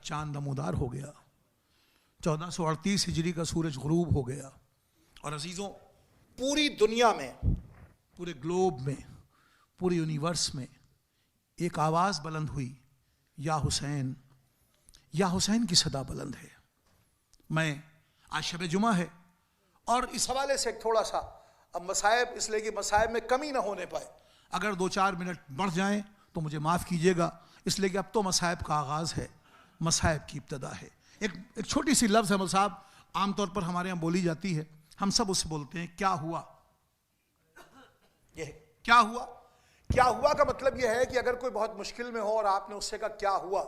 چاند نمودار ہو گیا، 1438 ہجری کا سورج غروب ہو گیا، اور عزیزوں پوری دنیا میں، پورے گلوب میں، پورے یونیورس میں ایک آواز بلند ہوئی، یا حسین، یا حسین کی صدا بلند ہے۔ میں آج شب جمعہ ہے، اور اس حوالے سے ایک تھوڑا سا اب مصائب، اس لیے کہ مصائب میں کمی نہ ہونے پائے، اگر 2-4 منٹ بڑھ جائیں تو مجھے معاف کیجیے گا، اس لیے کہ اب تو مصائب کا آغاز ہے، مصائب کی ابتدا ہے۔ ایک چھوٹی سی لفظ ہے مصعب، عام طور پر ہمارے یہاں بولی جاتی ہے، ہم سب اسے بولتے ہیں کیا ہوا۔ یہ کیا ہوا، کیا ہوا کا مطلب یہ ہے کہ اگر کوئی بہت مشکل میں ہو اور آپ نے اس سے کہا کیا ہوا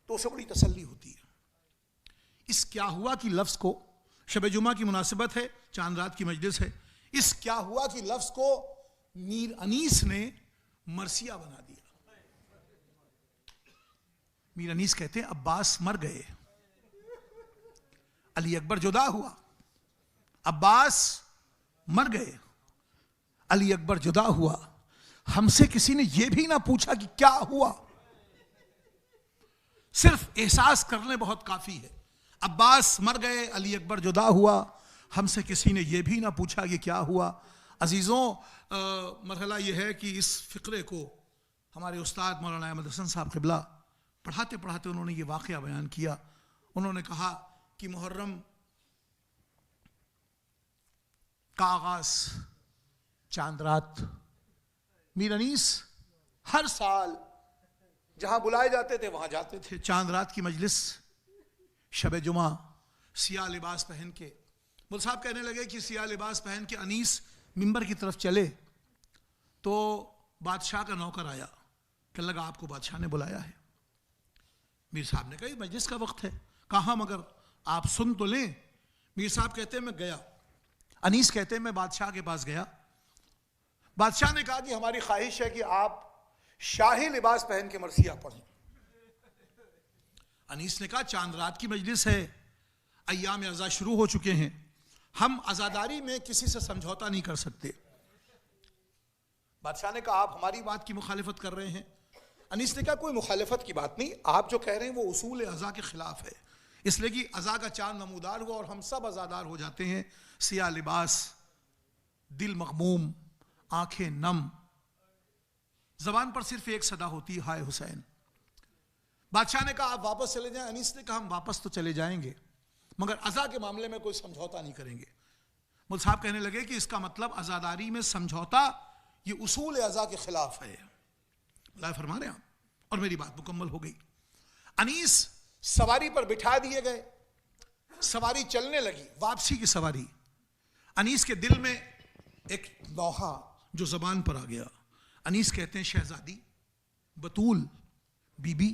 تو اسے بڑی تسلی ہوتی ہے۔ اس کیا ہوا کی لفظ کو، شب جمعہ کی مناسبت ہے، چاند رات کی مجلس ہے، اس کیا ہوا کی لفظ کو میر انیس نے مرثیہ بنا دیا۔ میر انیس کہتے ہیں عباس مر گئے، علی اکبر جدا ہوا، عباس مر گئے، علی اکبر جدا ہوا، ہم سے کسی نے یہ بھی نہ پوچھا کہ کیا ہوا۔ صرف احساس کرنے بہت کافی ہے، عباس مر گئے، علی اکبر جدا ہوا، ہم سے کسی نے یہ بھی نہ پوچھا کہ کیا ہوا۔ عزیزوں مرحلہ یہ ہے کہ اس فقرے کو ہمارے استاد مولانا احمد حسن صاحب قبلہ پڑھاتے پڑھاتے انہوں نے یہ واقعہ بیان کیا۔ انہوں نے کہا کہ محرم کا آغاز چاند رات، میر انیس ہر سال جہاں بلائے جاتے تھے وہاں جاتے تھے، چاند رات کی مجلس، شب جمعہ، سیاہ لباس پہن کے۔ مول صاحب کہنے لگے کہ سیاہ لباس پہن کے انیس ممبر کی طرف چلے تو بادشاہ کا نوکر آیا، کہنے لگا آپ کو بادشاہ نے بلایا ہے۔ میر صاحب نے کہا یہ مجلس کا وقت ہے، کہاں مگر آپ سن تو لیں۔ میر صاحب کہتے ہیں میں گیا، انیس کہتے ہیں میں بادشاہ کے پاس گیا، بادشاہ نے کہا کہ ہماری خواہش ہے کہ آپ شاہی لباس پہن کے مرثیہ پڑھیں۔ انیس نے کہا چاند رات کی مجلس ہے، ایام عزا شروع ہو چکے ہیں، ہم عزاداری میں کسی سے سمجھوتا نہیں کر سکتے۔ بادشاہ نے کہا آپ ہماری بات کی مخالفت کر رہے ہیں۔ انیس نے کہا کوئی مخالفت کی بات نہیں، آپ جو کہہ رہے ہیں وہ اصول عزا کے خلاف ہے، اس لیے کہ عزا کا چاند نمودار ہوا اور ہم سب عزادار ہو جاتے ہیں، سیاہ لباس، دل مغموم، آنکھیں نم، زبان پر صرف ایک صدا ہوتی ہے ہائے حسین۔ بادشاہ نے کہا آپ واپس چلے جائیں، انیس نے کہا ہم واپس تو چلے جائیں گے مگر عزا کے معاملے میں کوئی سمجھوتا نہیں کریں گے۔ مول صاحب کہنے لگے کہ اس کا مطلب عزاداری میں سمجھوتا یہ اصول عزا کے خلاف ہے۔ اللہ فرما رہے ہیں اور میری بات مکمل ہو گئی۔ انیس سواری پر بٹھا دیے گئے، سواری چلنے لگی، واپسی کی سواری۔ انیس کے دل میں ایک نوحہ جو زبان پر آ گیا۔ انیس کہتے ہیں شہزادی بطول بی بی،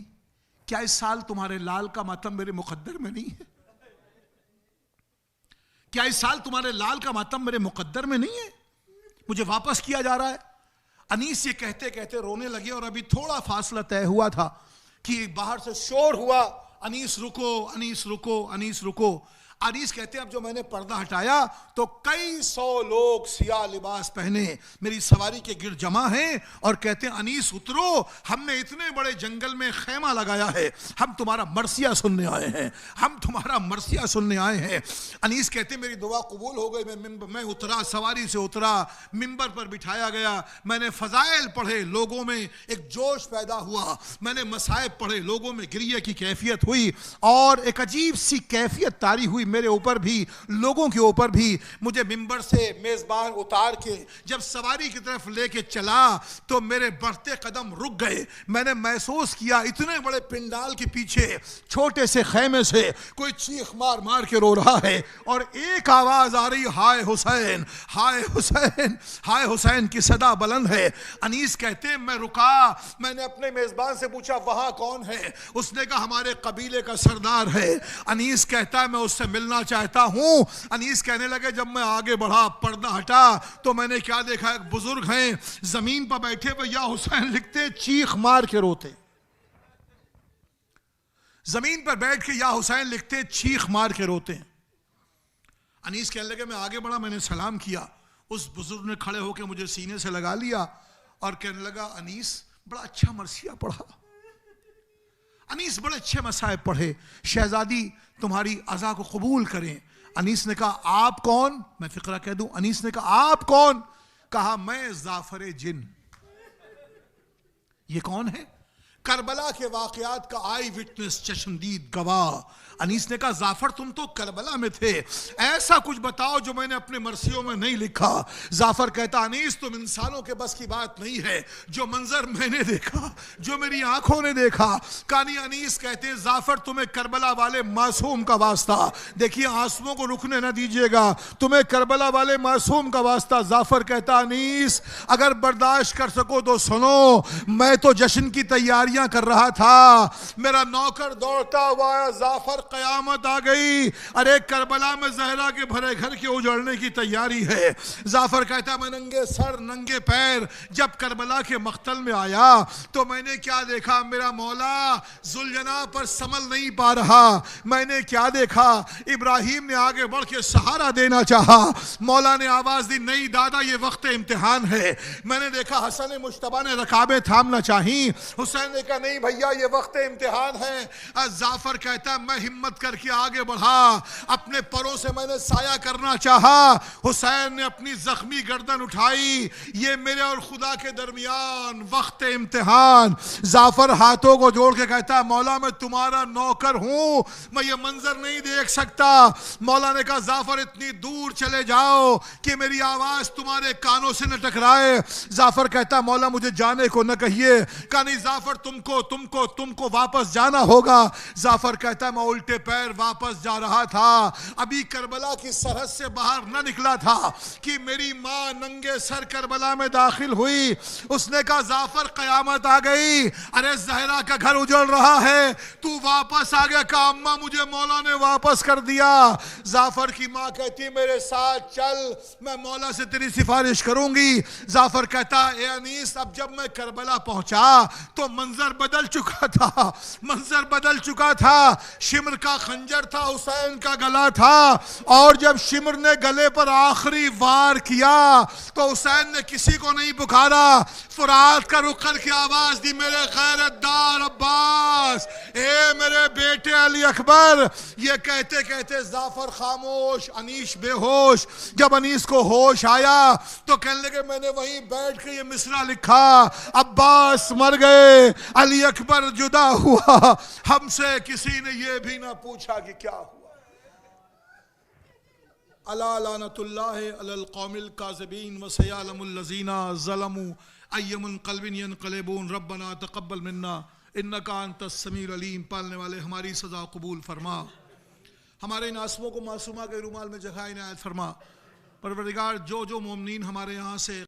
کیا اس سال تمہارے لال کا ماتم میرے مقدر میں نہیں ہے؟ کیا اس سال تمہارے لال کا ماتم میرے مقدر میں نہیں ہے؟ مجھے واپس کیا جا رہا ہے۔ انیس یہ کہتے کہتے رونے لگے، اور ابھی تھوڑا فاصلہ طے ہوا تھا کہ باہر سے شور ہوا، انیس رکو، انیس رکو، انیس رکو۔ انیس کہتے ہیں اب جو میں نے پردہ ہٹایا تو کئی سو لوگ سیاہ لباس پہنے میری سواری کے گرد جمع ہیں اور کہتے ہیں انیس اترو، ہم نے اتنے بڑے جنگل میں خیمہ لگایا ہے، ہم تمہارا مرثیہ سننے آئے ہیں، ہم تمہارا مرثیہ سننے آئے ہیں۔ انیس کہتے ہیں میری دعا قبول ہو گئی، میں اترا، سواری سے اترا، ممبر پر بٹھایا گیا، میں نے فضائل پڑھے، لوگوں میں ایک جوش پیدا ہوا، میں نے مصائب پڑھے، لوگوں میں گریہ کی کیفیت ہوئی، اور ایک عجیب سی کیفیت طاری ہوئی میرے اوپر بھی، لوگوں کے اوپر بھی۔ مجھے ممبر سے میزبان اتار کے جب سواری کی طرف لے کے چلا تو میرے بڑھتے قدم رک گئے۔ میں نے محسوس کیا اتنے بڑے پنڈال کے پیچھے چھوٹے سے خیمے سے کوئی چیخ مار مار کے رو رہا ہے، اور ایک آواز آ رہی ہائے حسین، ہائے حسین، ہائے حسین کی صدا بلند ہے۔ انیس کہتے ہیں میں رکا، میں نے اپنے میزبان سے پوچھا وہاں کون ہے؟ اس نے کہا ہمارے قبیلے کا سردار ہے۔ انیس کہتا ہے میں اس سے ملنا چاہتا ہوں۔ انیس کہنے لگے جب میں آگے بڑھا، پردہ ہٹا تو میں نے کیا دیکھا، ایک بزرگ ہیں زمین پر بیٹھے ہوئے یا حسین لکھتے، چیخ مار کے روتے، زمین پر بیٹھ کے یا حسین لکھتے، چیخ مار کے روتے ہیں۔ انیس کہنے لگے میں آگے بڑھا، میں نے سلام کیا، اس بزرگ نے کھڑے ہو کے مجھے سینے سے لگا لیا اور کہنے لگا انیس بڑا اچھا مرثیہ پڑھا، انیس بڑے اچھے مصائب پڑھے، شہزادی تمہاری عزا کو قبول کریں۔ انیس نے کہا آپ کون؟ میں فقرہ کہہ دوں۔ انیس نے کہا آپ کون؟ کہا میں زعفر جن۔ یہ کون ہے؟ کربلا کے واقعات کا آئی وٹنس، چشمدید گواہ۔ انیس نے کہا زعفر تم تو کربلا میں تھے، ایسا کچھ بتاؤ جو میں نے اپنے مرثیوں میں نہیں لکھا۔ زعفر کہتا انیس تم انسانوں کے بس کی بات نہیں ہے، جو منظر میں نے دیکھا، جو میری آنکھوں نے دیکھا۔ کہانی انیس کہتے ہیں زعفر تمہیں کربلا والے معصوم کا واسطہ، دیکھیے آنسوؤں کو رکنے نہ دیجیے گا، تمہیں کربلا والے معصوم کا واسطہ۔ زعفر کہتا انیس اگر برداشت کر سکو تو سنو، میں تو جشن کی تیاریاں کر رہا تھا، میرا نوکر دوڑتا ہوا آیا، زعفر قیامت آ گئی، ارے کربلا میں زہرا کے بھرے گھر کے اجڑنے کی تیاری ہے۔ زعفر کہتا میں ننگے سر ننگے پیر جب کربلا کے مقتل میں آیا تو میں نے کیا دیکھا، میرا مولا ذوالجناح پر سنبھل نہیں پا رہا۔ میں نے کیا دیکھا، ابراہیم نے آگے بڑھ کے سہارا دینا چاہا، مولا نے آواز دی نہیں دادا یہ وقت امتحان ہے۔ میں نے دیکھا حسن مجتبیٰ نے رکابیں تھامنا چاہی، حسین نے کہا نہیں بھیا یہ وقت امتحان ہے۔ زعفر کہتا ہے میں ہمت کر کے آگے بڑھا، اپنے پروں سے میں نے سایہ کرنا چاہا، حسین نے اپنی زخمی گردن اٹھائی، یہ میرے اور خدا کے درمیان وقت امتحان۔ زعفر ہاتھوں کو جوڑ کے کہتا ہے مولا میں تمہارا نوکر ہوں، میں یہ منظر نہیں دیکھ سکتا۔ مولا نے کہا زعفر اتنی دور چلے جاؤ کہ میری آواز تمہارے کانوں سے نہ ٹکرائے۔ زعفر کہتا مولا مجھے جانے کو نہ کہیے۔ کہا نہیں زعفر تم کو واپس جانا ہوگا۔ زعفر کہتا ہے میں الٹے پیر واپس جا رہا تھا، ابھی کربلا کی سرحد سے باہر نہ نکلا تھا کہ میری ماں ننگے سر کربلا میں داخل ہوئی۔ اس نے کہا زعفر قیامت آ گئی، ارے زہرا کا گھر اجڑ رہا ہے، تو واپس آ گیا۔ کہا اماں مجھے مولا نے واپس کر دیا۔ زعفر کی ماں کہتی میرے ساتھ چل، میں مولا سے تیری سفارش کروں گی۔ زعفر کہتا اے انیس اب جب میں کربلا پہنچا تو منظر بدل چکا تھا، شمر کا خنجر تھا، حسین کا گلا تھا، اور جب شمر نے گلے پر آخری وار کیا تو حسین نے کسی کو نہیں پکارا، فرات کا رخ کر کے آواز دی میرے غیرت دار عباس، اے میرے بیٹے علی اکبر۔ یہ کہتے کہتے زعفر خاموش، انیس بے ہوش۔ جب انیس کو ہوش آیا تو کہنے لگے میں نے وہیں بیٹھ کے یہ مصرع لکھا، عباس مر گئے، علی اکبر جدا ہوا، ہم سے کسی نے یہ بھی نہ پوچھا کہ کیا ہوا۔ الا لعنت اللہ علی القوم الکاذبین وسیعلم الذین ظلموا ای منقلب ینقلبون ربنا تقبل منا انک انت السمیع العلیم۔ پالنے والے ہماری سزا قبول فرما، ہمارے ان آنسوؤں کو معصومہ کے رومال میں جگہ عنایت فرما۔ پروردگار جو مومنین ہمارے یہاں سے